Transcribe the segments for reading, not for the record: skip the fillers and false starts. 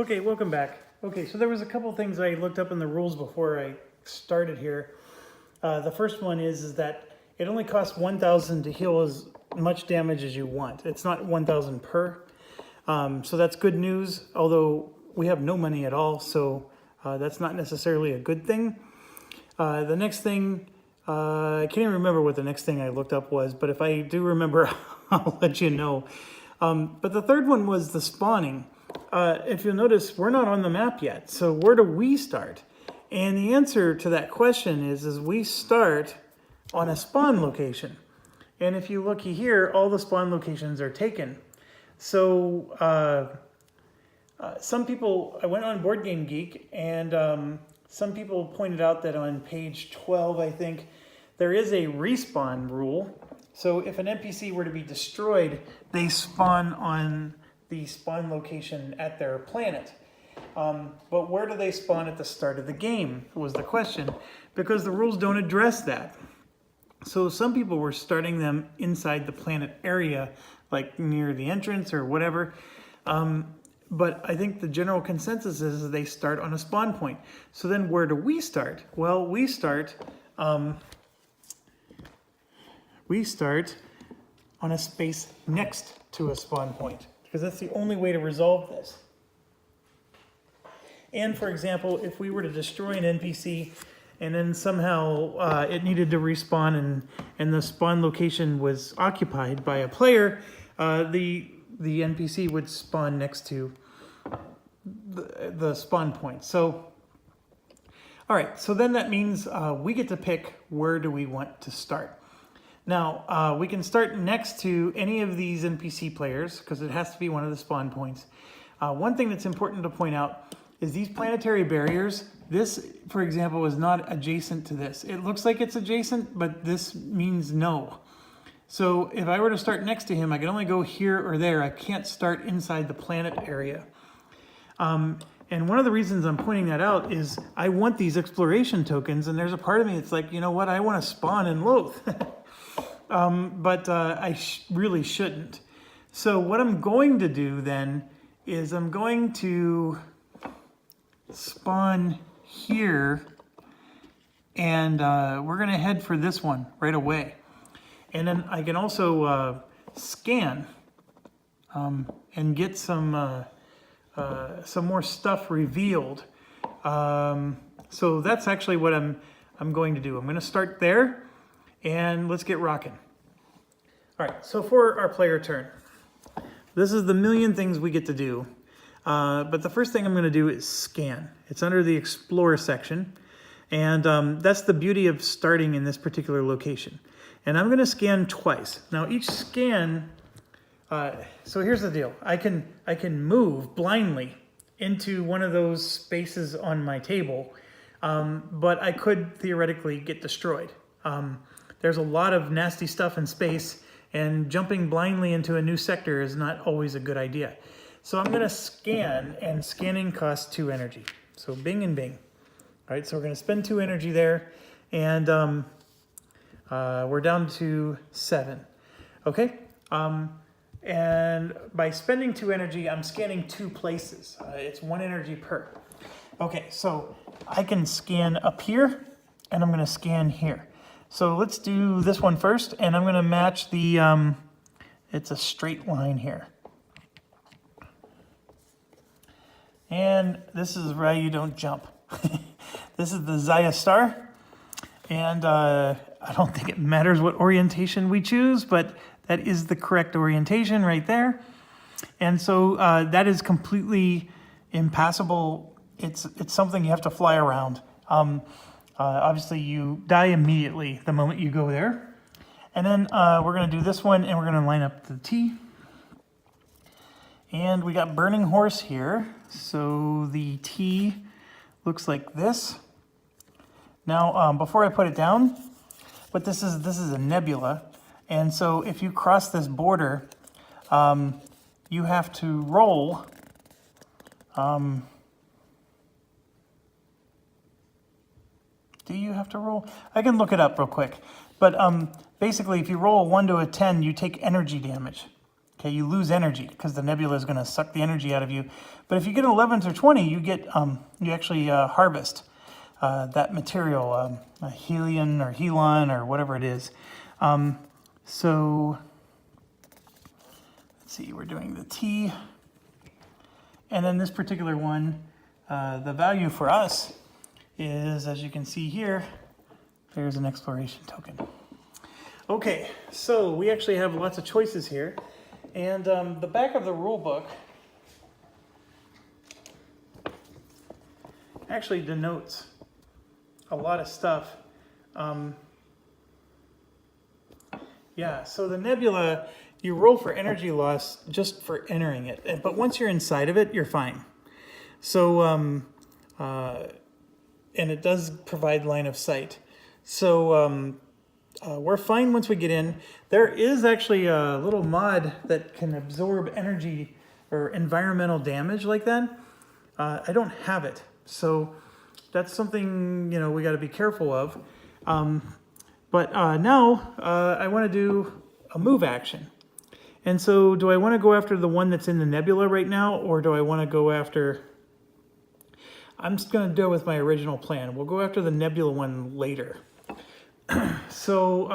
Okay, welcome back. Okay, so there was a couple things I looked up in the rules before I started here. The first one is that it only costs 1,000 to heal as much damage as you want. It's not 1,000 per. So that's good news, although we have no money at all, so that's not necessarily a good thing. The next thing, I can't even remember what the next thing I looked up was, but if I do remember, I'll let you know. But the third one was the spawning. If you'll notice, we're not on the map yet. So where do we start? And the answer to that question is we start on a spawn location. And if you look here, all the spawn locations are taken. So some people, I went on Board Game Geek, and some people pointed out that on page 12, I think, there is a respawn rule. So if an NPC were to be destroyed, they spawn on the spawn location at their planet. But where do they spawn at the start of the game was the question, because the rules don't address that. So some people were starting them inside the planet area, like near the entrance or whatever. But I think the general consensus is they start on a spawn point. So then where do we start? Well, we start on a space next to a spawn point, because that's the only way to resolve this. And for example, if we were to destroy an NPC and then somehow it needed to respawn and the spawn location was occupied by a player, the NPC would spawn next to the spawn point. So, all right, so then that means we get to pick where do we want to start. Now, we can start next to any of these NPC players because it has to be one of the spawn points. One thing that's important to point out is these planetary barriers. This, for example, is not adjacent to this. It looks like it's adjacent, but this means no. So if I were to start next to him, I can only go here or there. I can't start inside the planet area. And one of the reasons I'm pointing that out is I want these exploration tokens, and there's a part of me that's like, you know what, I want to spawn in Loth. But I really shouldn't. So what I'm going to do then is I'm going to spawn here, and we're going to head for this one right away. And then I can also scan and get some more stuff revealed. So that's actually what I'm going to do. I'm going to start there. And let's get rocking. All right, so for our player turn, this is the million things we get to do. But the first thing I'm going to do is scan. It's under the Explore section. And that's the beauty of starting in this particular location. And I'm going to scan twice. Now each scan, so here's the deal. I can move blindly into one of those spaces on my table, but I could theoretically get destroyed. There's a lot of nasty stuff in space, and jumping blindly into a new sector is not always a good idea. So I'm going to scan, and scanning costs 2 energy. So bing and bing. All right, so we're going to spend 2 energy there, and we're down to 7. Okay, and by spending 2 energy, I'm scanning 2 places. It's 1 energy per. Okay, so I can scan up here, and I'm going to scan here. So let's do this one first, and I'm going to match the, it's a straight line here. And this is why you don't jump. This is the Zaya Star, and I don't think it matters what orientation we choose, but that is the correct orientation right there. And so that is completely impassable. It's something you have to fly around. Obviously, you die immediately the moment you go there. And then we're going to do this one, and we're going to line up the T. And we got Burning Horse here. So the T looks like this. Now, before I put it down, but this is a nebula. And so if you cross this border, you have to roll. Do you have to roll? I can look it up real quick. But basically, if you roll a 1 to a 10, you take energy damage. Okay, you lose energy because the nebula is going to suck the energy out of you. But if you get 11 through 20, you get you actually harvest that material, helium or helon or whatever it is. So let's see, we're doing the T, and then this particular one, the value for us is, as you can see here, there's an exploration token. Okay, so we actually have lots of choices here. And the back of the rule book actually denotes a lot of stuff. Yeah, so the nebula, you roll for energy loss just for entering it. But once you're inside of it, you're fine. So, and it does provide line of sight. So, we're fine once we get in. There is actually a little mod that can absorb energy or environmental damage like that. I don't have it, so that's something, you know, we got to be careful of. But now I want to do a move action. And so do I want to go after the one that's in the nebula right now, or do I want to go after... I'm just going to go with my original plan. We'll go after the nebula one later. So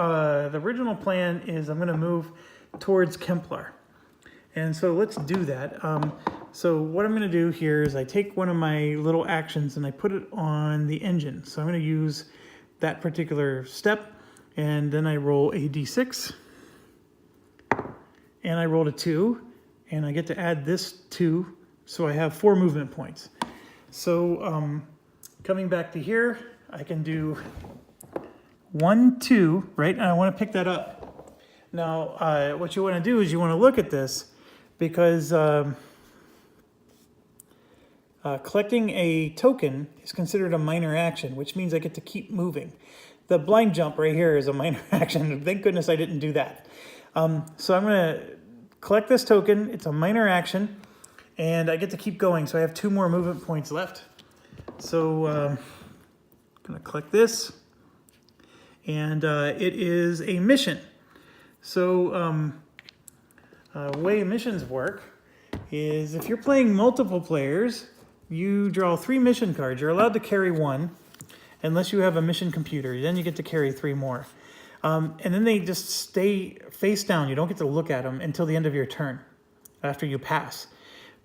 the original plan is I'm going to move towards Kemplar. And so let's do that. So what I'm going to do here is I take one of my little actions and I put it on the engine. So I'm going to use that particular step, and then I roll a d6. And I rolled a 2, and I get to add this 2, so I have 4 movement points. So coming back to here, I can do 1, 2, right? And I want to pick that up. Now, what you want to do is you want to look at this, because collecting a token is considered a minor action, which means I get to keep moving. The blind jump right here is a minor action. Thank goodness I didn't do that. So I'm going to collect this token. It's a minor action, and I get to keep going. So I have 2 more movement points left. So I'm going to collect this, and it is a mission. So the way missions work is if you're playing multiple players, you draw 3 mission cards. You're allowed to carry 1 unless you have a mission computer. Then you get to carry 3 more. And then they just stay face down. You don't get to look at them until the end of your turn, after you pass.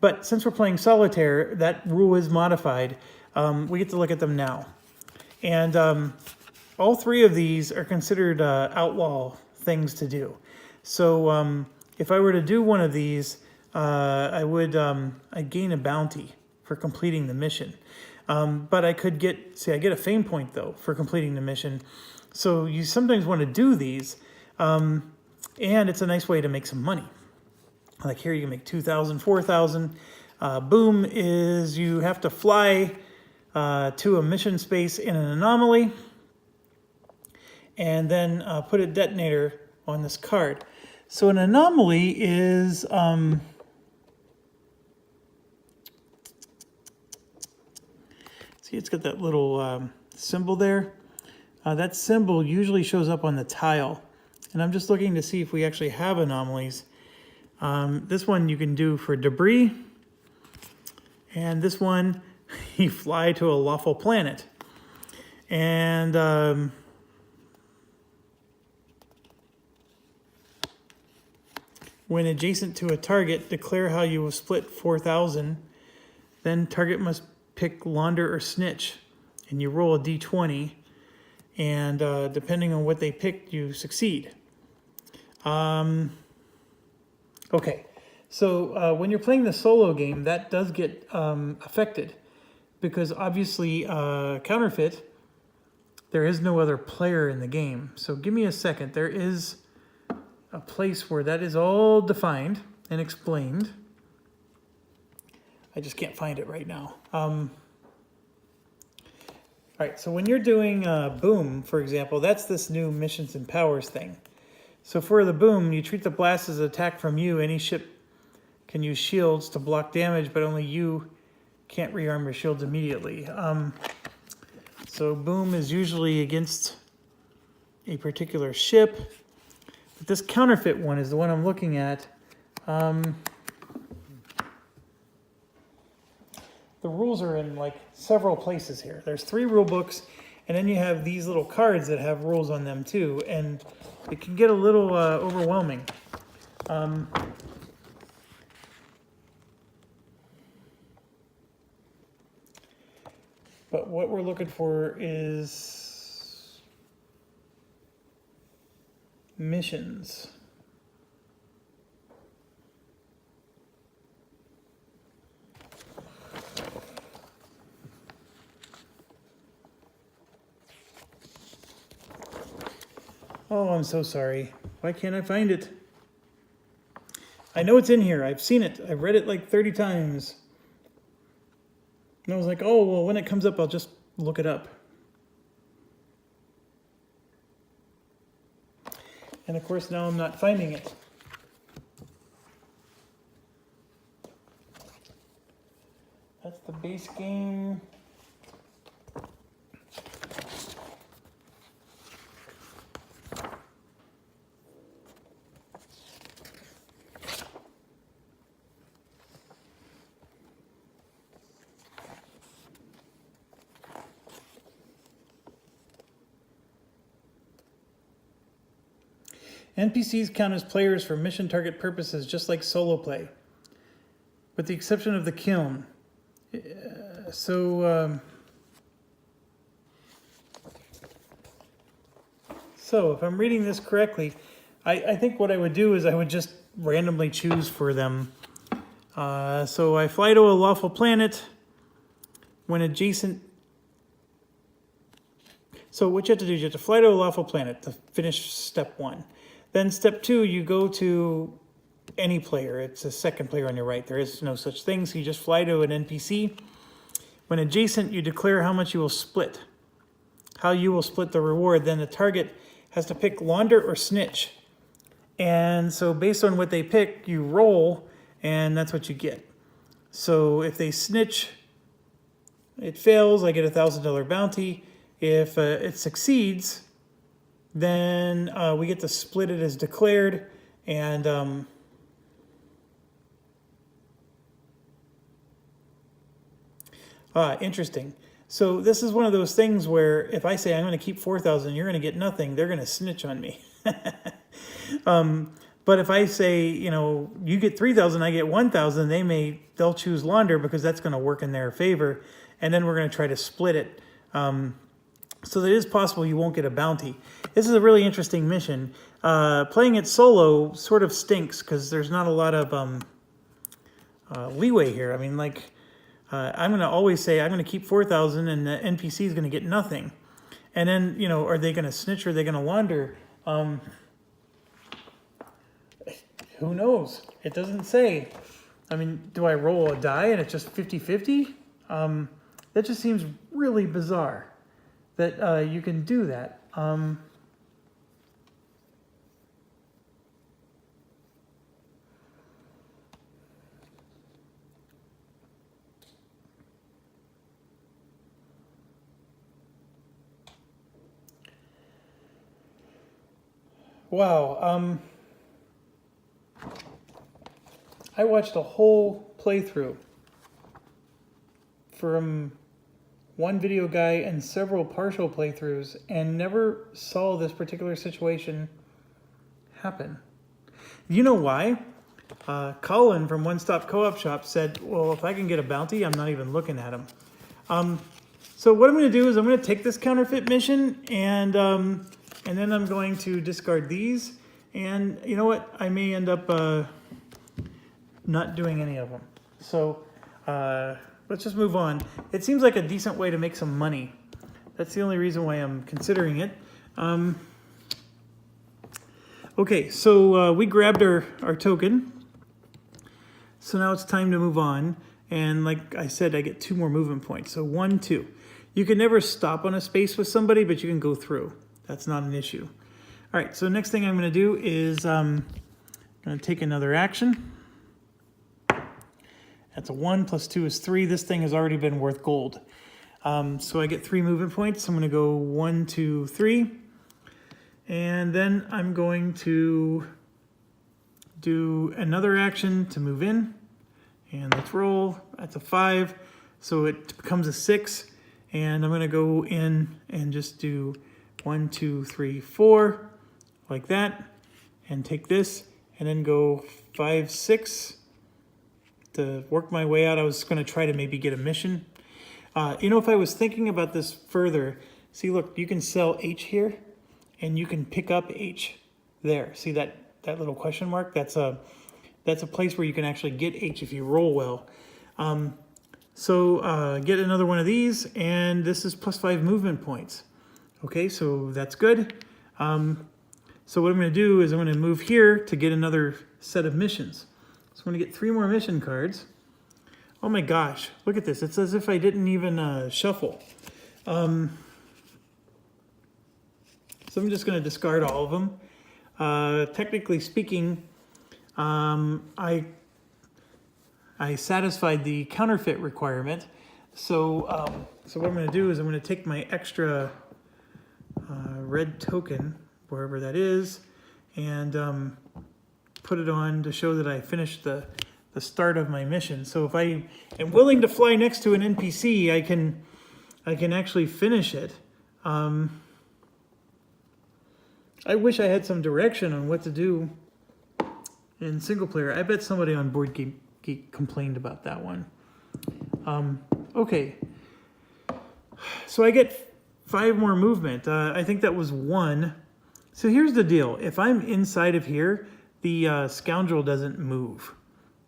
But since we're playing solitaire, that rule is modified. We get to look at them now. And all 3 of these are considered outlaw things to do. So if I were to do one of these, I'd gain a bounty for completing the mission. But I could get, I get a fame point though for completing the mission. So you sometimes want to do these, and it's a nice way to make some money. Like here you can make 2,000, 4,000. Boom is you have to fly to a mission space in an anomaly, and then put a detonator on this card. So an anomaly is see, it's got that little symbol there. That symbol usually shows up on the tile, and I'm just looking to see if we actually have anomalies. This one you can do for debris, and this one you fly to a lawful planet. And when adjacent to a target, declare how you will split 4,000. Then target must pick Launder or Snitch, and you roll a d20. And depending on what they picked, you succeed. Okay, so when you're playing the solo game, that does get affected. Because obviously, counterfeit, there is no other player in the game. So give me a second. There is a place where that is all defined and explained. I just can't find it right now. All right, so when you're doing boom, for example, that's this new missions and powers thing. So for the boom, you treat the blast as an attack from you. Any ship can use shields to block damage, but only you can't rearm your shields immediately. So boom is usually against a particular ship. But this counterfeit one is the one I'm looking at. The rules are in like several places here. There's 3 rule books, and then you have these little cards that have rules on them too, and it can get a little overwhelming. But what we're looking for is missions. Oh, I'm so sorry. Why can't I find it? I know it's in here. I've seen it. I've read it like 30 times. And I was like, oh, well, when it comes up, I'll just look it up. And of course, now I'm not finding it. That's the base game. NPCs count as players for mission target purposes, just like solo play, with the exception of the kiln. So if I'm reading this correctly, I think what I would do is I would just randomly choose for them. So I fly to a lawful planet when adjacent. So what you have to do is you have to fly to a lawful planet to finish step 1. Then step 2, you go to any player. It's a second player on your right. There is no such thing, so you just fly to an NPC. When adjacent, you declare how much you will split. How you will split the reward. Then the target has to pick launder or snitch. And so based on what they pick, you roll, and that's what you get. So if they snitch, it fails, I get a $1,000 bounty. If it succeeds, then we get to split it as declared, and interesting. So this is one of those things where if I say I'm going to keep 4,000, you're going to get nothing, they're going to snitch on me. But if I say, you get 3,000, I get 1,000, they'll choose launder because that's going to work in their favor, and then we're going to try to split it. So it is possible you won't get a bounty. This is a really interesting mission. Playing it solo sort of stinks because there's not a lot of leeway here. I mean, I'm going to always say I'm going to keep 4,000 and the NPC is going to get nothing. And then, are they going to snitch or are they going to launder? Who knows? It doesn't say. I mean, do I roll a die and it's just 50-50? That just seems really bizarre that you can do that. Wow. I watched a whole playthrough from one video guy and several partial playthroughs and never saw this particular situation happen. You know why? Colin from One Stop Co-op Shop said, well, if I can get a bounty, I'm not even looking at him. So what I'm going to do is I'm going to take this counterfeit mission and then I'm going to discard these. And you know what? I may end up not doing any of them. So let's just move on. It seems like a decent way to make some money. That's the only reason why I'm considering it. Okay, so we grabbed our token. So now it's time to move on. And like I said, I get 2 more movement points. So 1, 2. You can never stop on a space with somebody, but you can go through. That's not an issue. All right, so next thing I'm going to do is I'm going to take another action. That's a 1 plus 2 is 3. This thing has already been worth gold. So I get 3 movement points. I'm going to go 1, 2, 3. And then I'm going to do another action to move in. And let's roll. That's a 5. So it becomes a 6. And I'm going to go in and just do 1, 2, 3, 4, like that. And take this and then go 5, 6 to work my way out. I was going to try to maybe get a mission. If I was thinking about this further, see, look, you can sell H here and you can pick up H there. See that little question mark? That's a place where you can actually get H if you roll well. Get another one of these, and this is +5 movement points. Okay, so that's good. So what I'm going to do is I'm going to move here to get another set of missions. So I'm going to get 3 more mission cards. Oh my gosh, look at this. It's as if I didn't even shuffle. So I'm just going to discard all of them. Technically speaking, I satisfied the counterfeit requirement. So what I'm going to do is I'm going to take my extra red token, wherever that is, and put it on to show that I finished the start of my mission. So if I am willing to fly next to an NPC, I can actually finish it. I wish I had some direction on what to do in single player. I bet somebody on Board Geek complained about that one. Okay, so I get 5 more movement. I think that was 1. So here's the deal. If I'm inside of here, the scoundrel doesn't move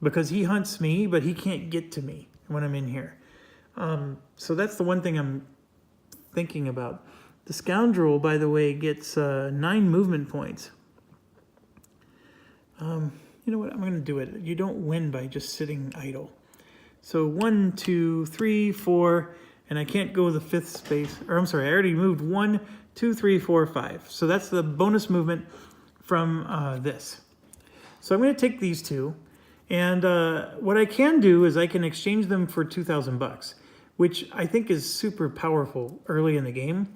because he hunts me, but he can't get to me when I'm in here. So that's the one thing I'm thinking about. The scoundrel, by the way, gets 9 movement points. You know what? I'm going to do it. You don't win by just sitting idle. So 1, 2, 3, 4, and I can't go the 5th space. Or I'm sorry, I already moved 1, 2, 3, 4, 5. So that's the bonus movement from this. So I'm going to take these 2, and what I can do is I can exchange them for 2,000 bucks, which I think is super powerful early in the game.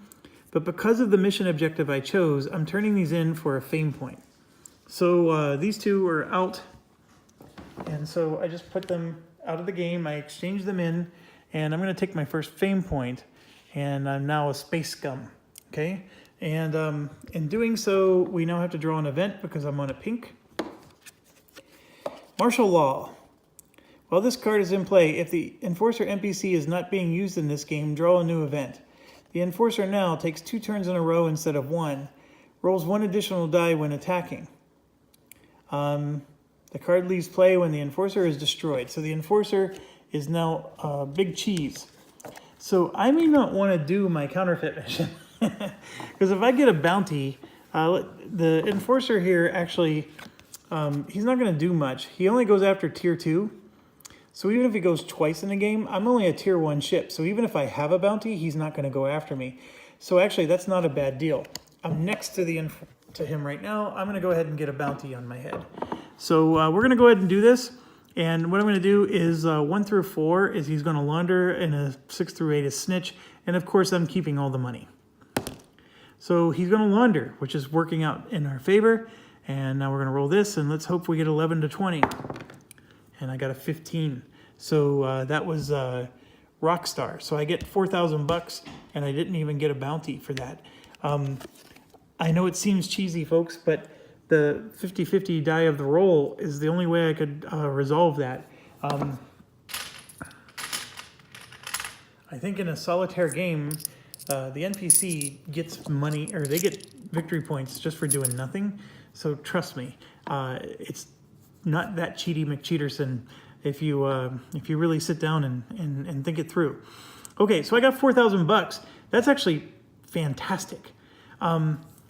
But because of the mission objective I chose, I'm turning these in for a fame point. So these 2 are out, and so I just put them out of the game. I exchange them in, and I'm going to take my first fame point, and I'm now a space scum. Okay, and in doing so, we now have to draw an event because I'm on a pink. Martial law. While this card is in play, if the Enforcer NPC is not being used in this game, draw a new event. The Enforcer now takes 2 turns in a row instead of 1, rolls 1 additional die when attacking. The card leaves play when the Enforcer is destroyed. So the Enforcer is now Big Cheese. So I may not want to do my counterfeit mission. Because if I get a bounty, the Enforcer here actually, he's not going to do much. He only goes after tier 2. So even if he goes twice in a game, I'm only a tier 1 ship. So even if I have a bounty, he's not going to go after me. So actually, that's not a bad deal. I'm next to him right now. I'm going to go ahead and get a bounty on my head. So we're going to go ahead and do this. And what I'm going to do is 1 through 4 is he's going to launder, and a 6 through 8 is snitch. And of course, I'm keeping all the money. So he's going to launder, which is working out in our favor. And now we're going to roll this, and let's hope we get 11 to 20. And I got a 15. So that was Rockstar. So I get 4,000 bucks, and I didn't even get a bounty for that. I know it seems cheesy, folks, but the 50-50 die of the roll is the only way I could resolve that. I think in a solitaire game, the NPC gets money, or they get victory points just for doing nothing. So trust me, it's not that cheaty McCheaterson if you really sit down and think it through. Okay, so I got 4,000 bucks. That's actually fantastic.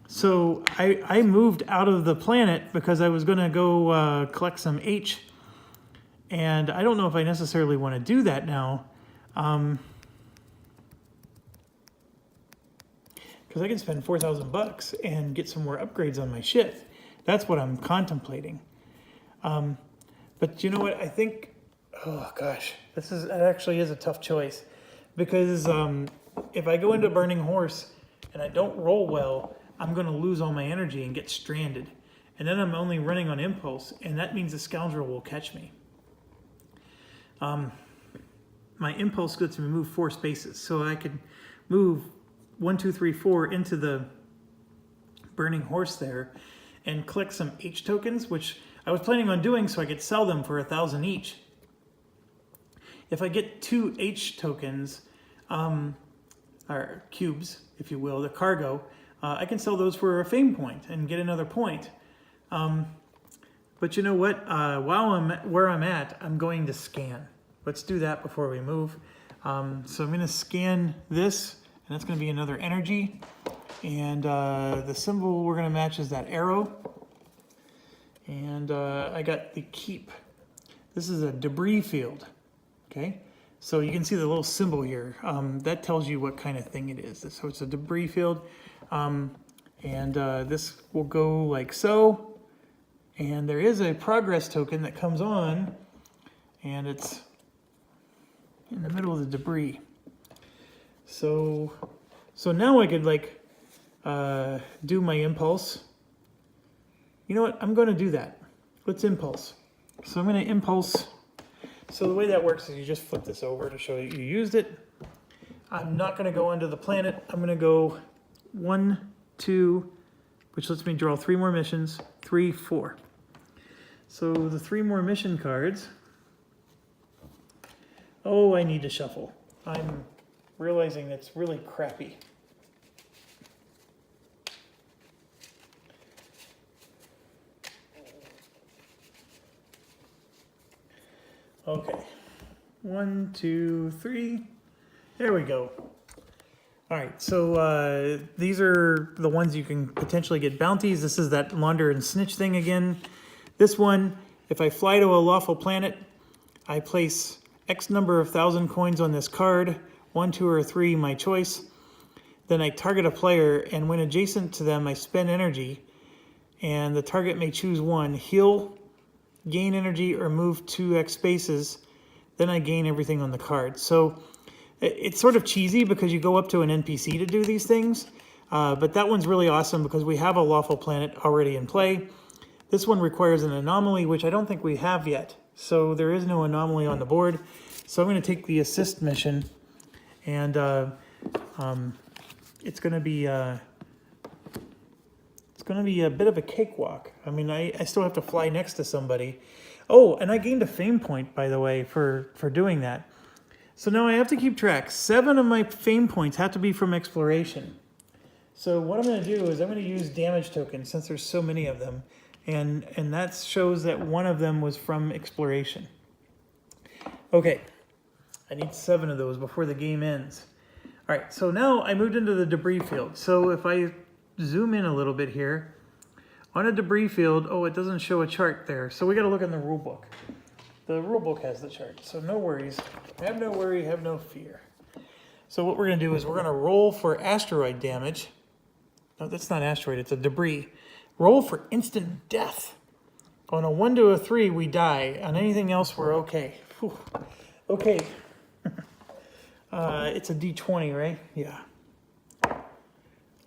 So I moved out of the planet because I was going to go collect some H, and I don't know if I necessarily want to do that now. Because I can spend 4,000 bucks and get some more upgrades on my ship. That's what I'm contemplating. But you know what? I think, oh gosh, it actually is a tough choice. Because if I go into Burning Horse and I don't roll well, I'm going to lose all my energy and get stranded. and then I'm only running on impulse, and that means the scoundrel will catch me. My impulse lets me move 4 spaces, so I could move 1, 2, 3, 4 into the burning horse there and collect some H tokens, which I was planning on doing so I could sell them for 1,000 each. If I get 2 H tokens, or cubes, if you will, the cargo, I can sell those for a fame point and get another point. But you know what? While where I'm at, I'm going to scan. Let's do that before we move. So I'm going to scan this, and that's going to be another energy. And the symbol we're going to match is that arrow. And I got the keep. This is a debris field. Okay, so you can see the little symbol here. That tells you what kind of thing it is. So it's a debris field. This will go like so. And there is a progress token that comes on, and it's in the middle of the debris. So now I could like do my impulse. You know what? I'm going to do that. Let's impulse. So I'm going to impulse. So the way that works is you just flip this over to show that you used it. I'm not going to go onto the planet. I'm going to go 1, 2, which lets me draw 3 more missions, 3, 4. So the 3 more mission cards. Oh, I need to shuffle. I'm realizing it's really crappy. Okay, 1, 2, 3, there we go. All right, so these are the ones you can potentially get bounties. This is that launder and snitch thing again. This one, if I fly to a lawful planet, I place X number of 1,000 coins on this card, 1, 2, or 3, my choice. Then I target a player, and when adjacent to them, I spend energy, and the target may choose one, heal, gain energy, or move 2x spaces. Then I gain everything on the card. So it's sort of cheesy because you go up to an NPC to do these things, but that one's really awesome because we have a lawful planet already in play. This one requires an anomaly, which I don't think we have yet. So there is no anomaly on the board. So I'm going to take the assist mission, and it's going to be a bit of a cakewalk. I mean, I still have to fly next to somebody. Oh, and I gained a fame point, by the way, for doing that. So now I have to keep track. 7 of my fame points have to be from exploration. So what I'm going to do is I'm going to use damage tokens since there's so many of them. And that shows that one of them was from exploration. Okay, I need 7 of those before the game ends. All right, so now I moved into the debris field. So if I zoom in a little bit here, on a debris field, oh, it doesn't show a chart there. So we got to look in the rule book. The rule book has the chart, so no worries. Have no worry, have no fear. So what we're going to do is we're going to roll for asteroid damage. No, that's not asteroid, it's a debris. Roll for instant death. On a 1 to a 3, we die. On anything else, we're okay. Whew. Okay. It's a D20, right? Yeah.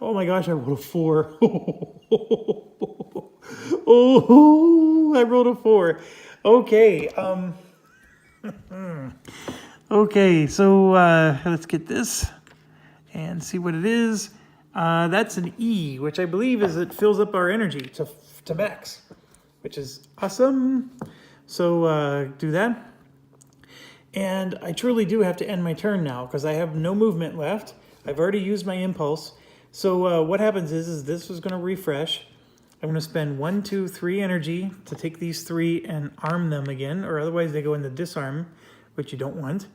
Oh my gosh, I rolled a 4. Oh, I rolled a 4. Okay. Okay, so let's get this and see what it is. That's an E, which I believe is it fills up our energy to max, which is awesome. So do that. And I truly do have to end my turn now because I have no movement left. I've already used my impulse. So what happens is this is going to refresh. I'm going to spend 1, 2, 3 energy to take these 3 and arm them again, or otherwise they go into disarm, which you don't want.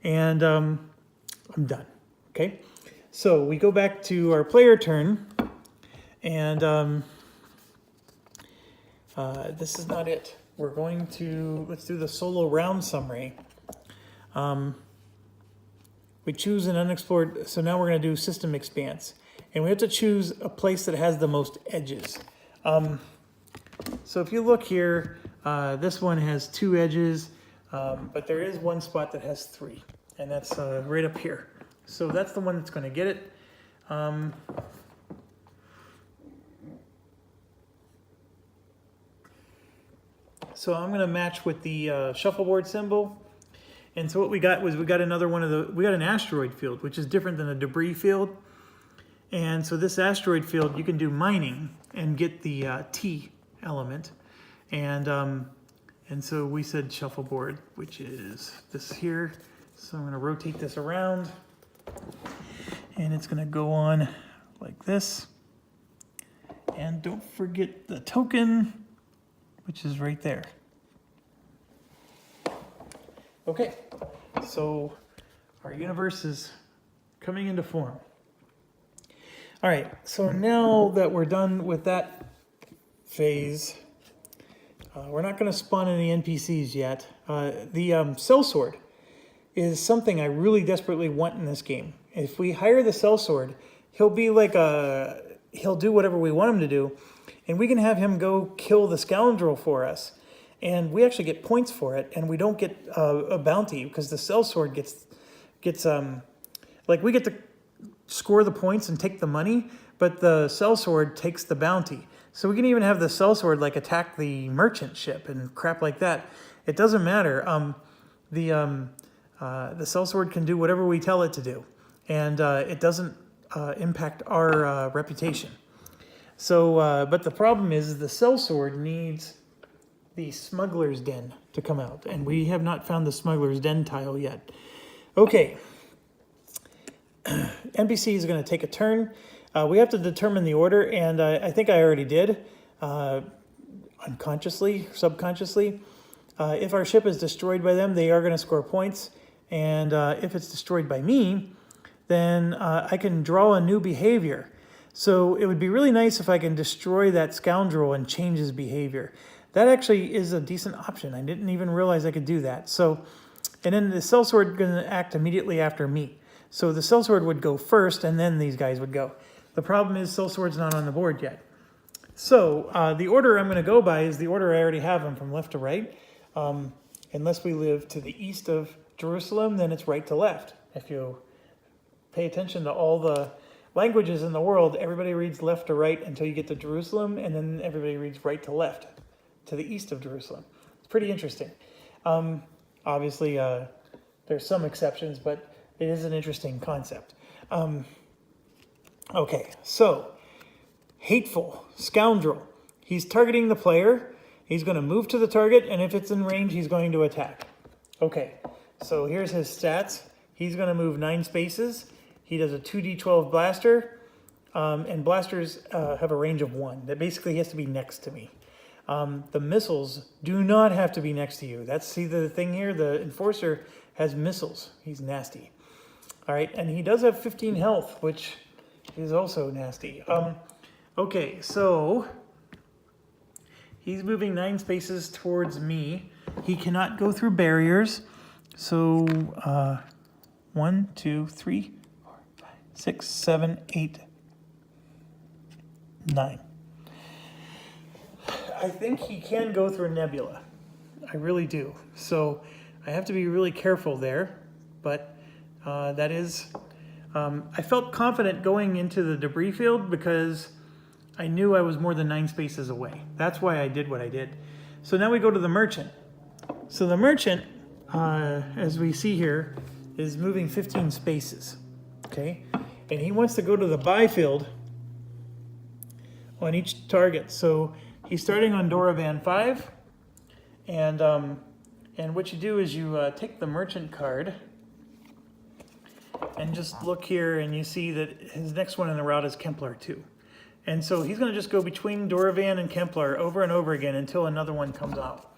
And I'm done. Okay. So we go back to our player turn, and this is not it. We're going to, let's do the solo round summary. We choose an unexplored, so now we're going to do system expanse. And we have to choose a place that has the most edges. So if you look here, this one has 2 edges, but there is one spot that has 3, and that's right up here. So that's the one that's going to get it. So I'm going to match with the shuffleboard symbol. And so what we got was we got another one of we got an asteroid field, which is different than a debris field. And so this asteroid field, you can do mining and get the T element. And so we said shuffleboard, which is this here. So I'm going to rotate this around. And it's going to go on like this. And don't forget the token, which is right there. Okay, so our universe is coming into form. All right, so now that we're done with that phase, we're not going to spawn any NPCs yet. The sellsword is something I really desperately want in this game. If we hire the sellsword, he'll be like he'll do whatever we want him to do, and we can have him go kill the scoundrel for us. And we actually get points for it, and we don't get a bounty because the sellsword gets like we get to score the points and take the money, but the sellsword takes the bounty. So we can even have the sellsword like attack the merchant ship and crap like that. It doesn't matter. The sellsword can do whatever we tell it to do, and it doesn't impact our reputation. So, but the problem is the sellsword needs the smuggler's den to come out, and we have not found the smuggler's den tile yet. Okay, NPC is going to take a turn. We have to determine the order, and I think I already did, unconsciously, subconsciously. If our ship is destroyed by them, they are going to score points, and if it's destroyed by me, then I can draw a new behavior. So it would be really nice if I can destroy that scoundrel and change his behavior. That actually is a decent option. I didn't even realize I could do that. So, and then the sellsword is going to act immediately after me. So the sellsword would go first, and then these guys would go. The problem is sellsword's not on the board yet. So the order I'm going to go by is the order I already have them from left to right. Unless we live to the east of Jerusalem, then it's right to left. If you pay attention to all the languages in the world, everybody reads left to right until you get to Jerusalem, and then everybody reads right to left, to the east of Jerusalem. It's pretty interesting. Obviously, there's some exceptions, but it is an interesting concept. Okay, so, hateful, scoundrel. He's targeting the player. He's going to move to the target, and if it's in range, he's going to attack. Okay, so here's his stats. He's going to move 9 spaces. He does a 2d12 blaster, and blasters have a range of 1. That basically has to be next to me. The missiles do not have to be next to you. See the thing here? The Enforcer has missiles. He's nasty. All right, and he does have 15 health, which is also nasty. Okay, so he's moving 9 spaces towards me. He cannot go through barriers. So 1, 2, 3, 4, 5, 6, 7, 8, 9. I think he can go through a nebula. I really do. So I have to be really careful there. But that is, I felt confident going into the debris field because I knew I was more than 9 spaces away. That's why I did what I did. So now we go to the merchant. So the merchant, as we see here, is moving 15 spaces. Okay? And he wants to go to the buy field on each target. So he's starting on Doravan 5, and what you do is you take the merchant card, and just look here, and you see that his next one in the route is Kemplar 2. And so he's going to just go between Doravan and Kemplar over and over again until another one comes out.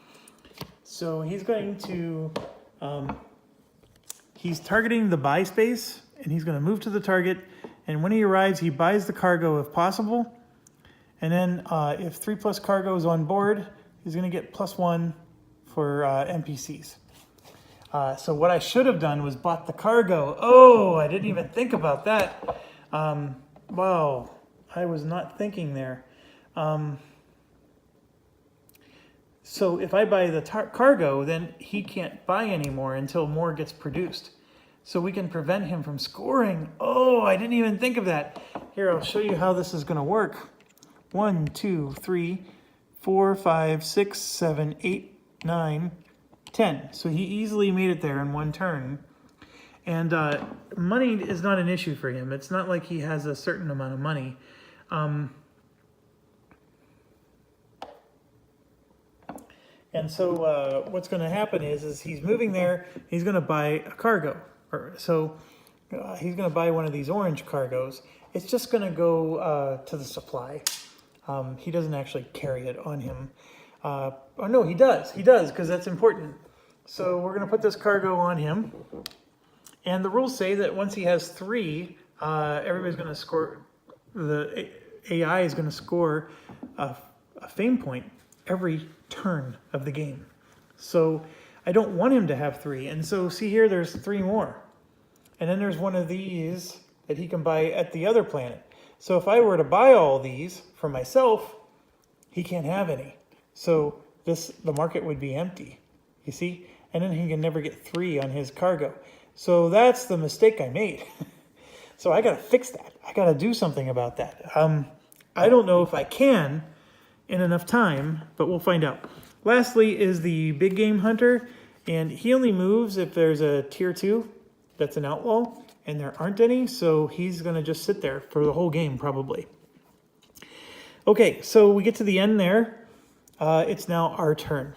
So he's going to, he's targeting the buy space, and he's going to move to the target, and when he arrives, he buys the cargo if possible. And then if 3+ cargo is on board, he's going to get +1 for NPCs. So what I should have done was bought the cargo. Oh, I didn't even think about that. Wow, I was not thinking there. So if I buy the cargo, then he can't buy anymore until more gets produced. So we can prevent him from scoring. Oh, I didn't even think of that. Here, I'll show you how this is going to work. 1, 2, 3, 4, 5, 6, 7, 8, 9, 10. So he easily made it there in one turn. And money is not an issue for him. It's not like he has a certain amount of money. And so what's going to happen is he's moving there. He's going to buy a cargo. So he's going to buy one of these orange cargos. It's just going to go to the supply. He doesn't actually carry it on him. Oh no, he does. He does, because that's important. So we're going to put this cargo on him. And the rules say that once he has 3, everybody's going to score, the AI is going to score a fame point every turn of the game. So I don't want him to have 3. And so see here, there's 3 more. And then there's one of these that he can buy at the other planet. So if I were to buy all these for myself, he can't have any. So the market would be empty, you see? And then he can never get 3 on his cargo. So that's the mistake I made. So I got to fix that. I got to do something about that. I don't know if I can in enough time, but we'll find out. Lastly is the big game hunter, and he only moves if there's a tier 2 that's an outlaw, and there aren't any, so he's going to just sit there for the whole game probably. Okay, so we get to the end there. It's now our turn.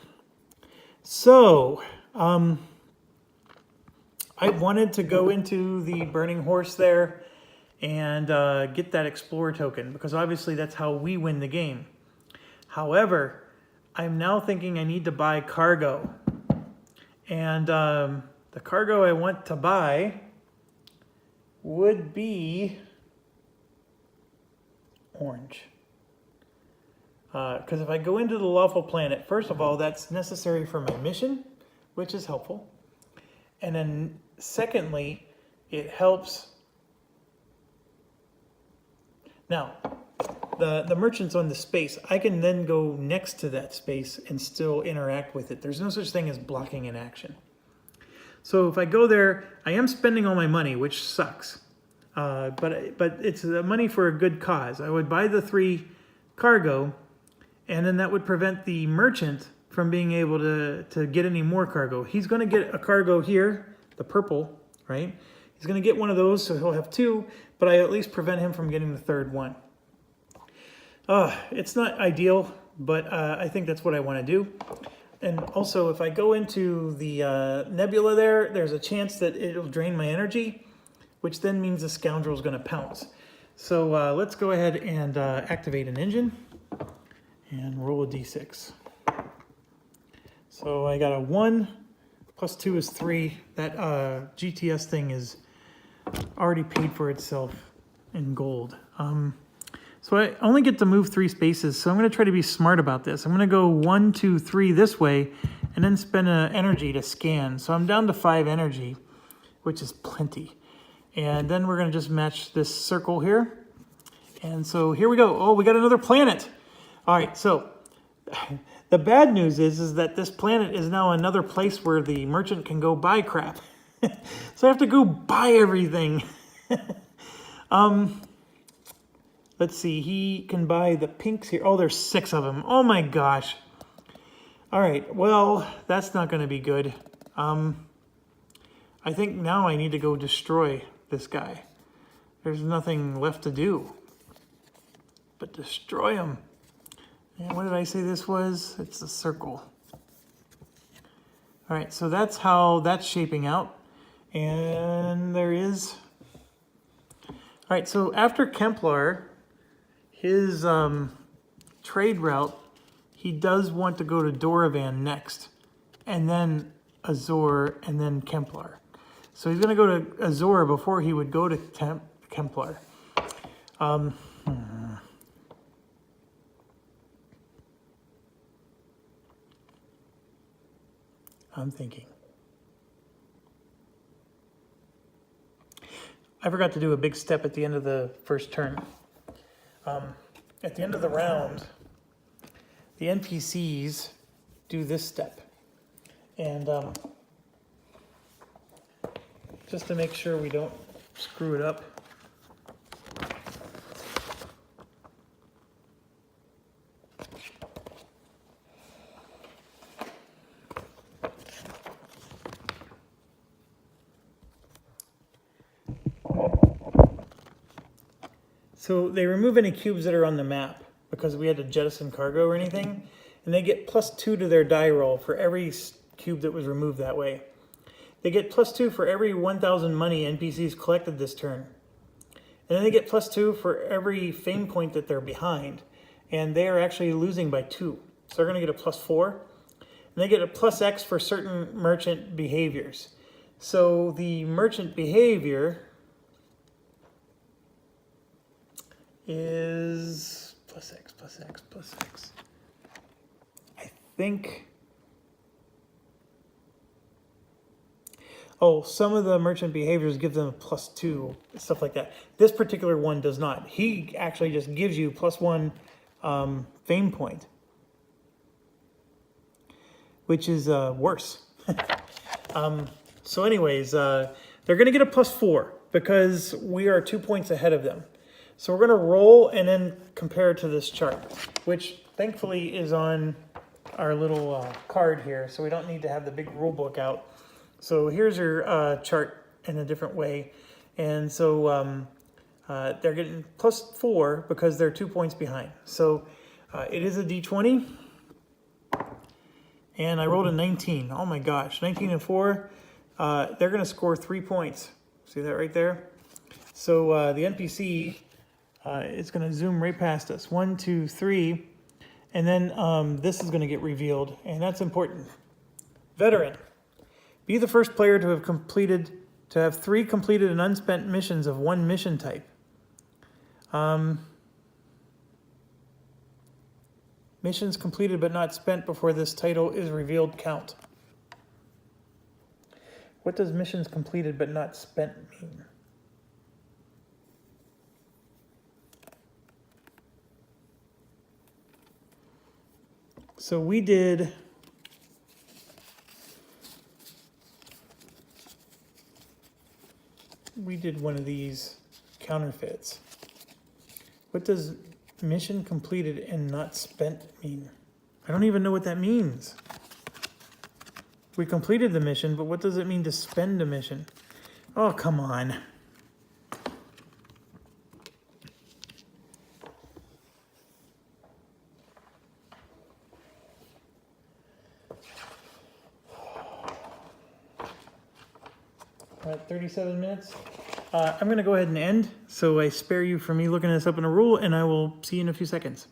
So, I wanted to go into the Burning Horse there and get that Explorer token, because obviously that's how we win the game. However, I'm now thinking I need to buy cargo. And the cargo I want to buy would be orange. Because if I go into the lawful planet, first of all, that's necessary for my mission, which is helpful. And then secondly, it helps. Now, the merchant's on the space. I can then go next to that space and still interact with it. There's no such thing as blocking an action. So if I go there, I am spending all my money, which sucks. But it's money for a good cause. I would buy the 3 cargo, and then that would prevent the merchant from being able to get any more cargo. He's going to get a cargo here, the purple, right? He's going to get one of those, so he'll have 2, but I at least prevent him from getting the 3rd one. It's not ideal, but I think that's what I want to do. And also, if I go into the nebula there, there's a chance that it'll drain my energy, which then means the scoundrel's going to pounce. So let's go ahead and activate an engine and roll a d6. So I got a 1, plus 2 is 3. That GTS thing is already paid for itself in gold. So I only get to move 3 spaces, so I'm going to try to be smart about this. I'm going to go 1, 2, 3 this way, and then spend energy to scan. So I'm down to 5 energy, which is plenty. And then we're going to just match this circle here. And so here we go. Oh, we got another planet. All right, so the bad news is that this planet is now another place where the merchant can go buy crap. So I have to go buy everything. Let's see, he can buy the pinks here. Oh, there's 6 of them. Oh my gosh. All right, well, that's not going to be good. I think now I need to go destroy this guy. There's nothing left to do but destroy him. And what did I say this was? It's a circle. All right, so that's how that's shaping out. And there is... All right, so after Kemplar, his trade route, he does want to go to Doravan next, and then Azor, and then Kemplar. So he's going to go to Azor before he would go to Kemplar. I'm thinking. I forgot to do a big step at the end of the first turn. At the end of the round, the NPCs do this step. And just to make sure we don't screw it up, So they remove any cubes that are on the map because we had to jettison cargo or anything. And they get +2 to their die roll for every cube that was removed that way. They get +2 for every 1,000 money NPCs collected this turn. And then they get +2 for every fame point that they're behind. And they are actually losing by 2. So they're going to get a +4. And they get a +X for certain merchant behaviors. So the merchant behavior is +X, +X, +X. I think... Oh, some of the merchant behaviors give them a +2, stuff like that. This particular one does not. He actually just gives you +1 fame point, which is worse. So anyways, they're going to get a +4 because we are 2 points ahead of them. So we're going to roll and then compare to this chart, which thankfully is on our little card here, so we don't need to have the big rule book out. So here's your chart in a different way. And so they're getting +4 because they're 2 points behind. So it is a D20. And I rolled a 19. Oh my gosh, 19 and 4. They're going to score 3 points. See that right there? So the NPC is going to zoom right past us. 1, 2, 3. And then this is going to get revealed. And that's important. Veteran. Be the first player to have 3 completed and unspent missions of 1 mission type. Missions completed but not spent before this title is revealed count. What does missions completed but not spent mean? So we did one of these counterfeits. What does mission completed and not spent mean? I don't even know what that means. We completed the mission, but what does it mean to spend a mission? Oh, come on. We're at 37 minutes. I'm going to go ahead and end, so I spare you from me looking this up in a rule, and I will see you in a few seconds.